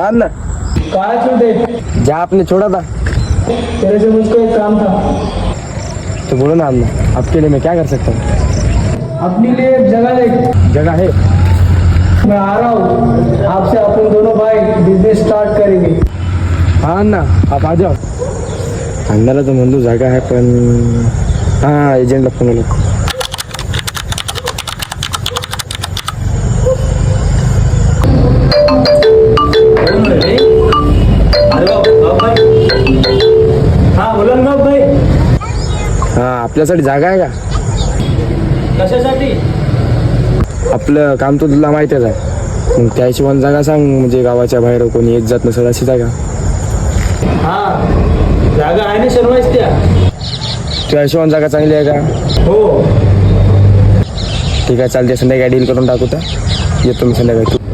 हाँ ना, कहाँ छूटे? जहाँ आपने छोड़ा था। तेरे से मुझको एक काम था। तो बोलो ना अन्ना, आपके लिए मैं क्या कर सकता हूँ। अपने लिए एक जगह देख। जगह है। मैं आ रहा हूँ, आपसे अपन दोनों भाई बिजनेस स्टार्ट करेंगे। हाँ अन्ना, आप आ जाओ. अन्नाला तर म्हणतो जागा आहे पण हां एजंटला फोन आला. हाँ बोला ना भाई. हां आपल्यासाठी जागा आहे का. कशासाठी? आपलं काम तर तुला माहीतच आहे. मग त्या हिशोबाने जागा सांग, म्हणजे गावाच्या बाहेर कोणी येत जात नसेल अशी जागा. हाँ जागा आहे ना शर्माच त्या. त्या हिशोबाने जागा चांगली आहे का. हो ठीक आहे चालते, संध्याकाळी डील करून टाकू तर येतो मी संध्याकाळी.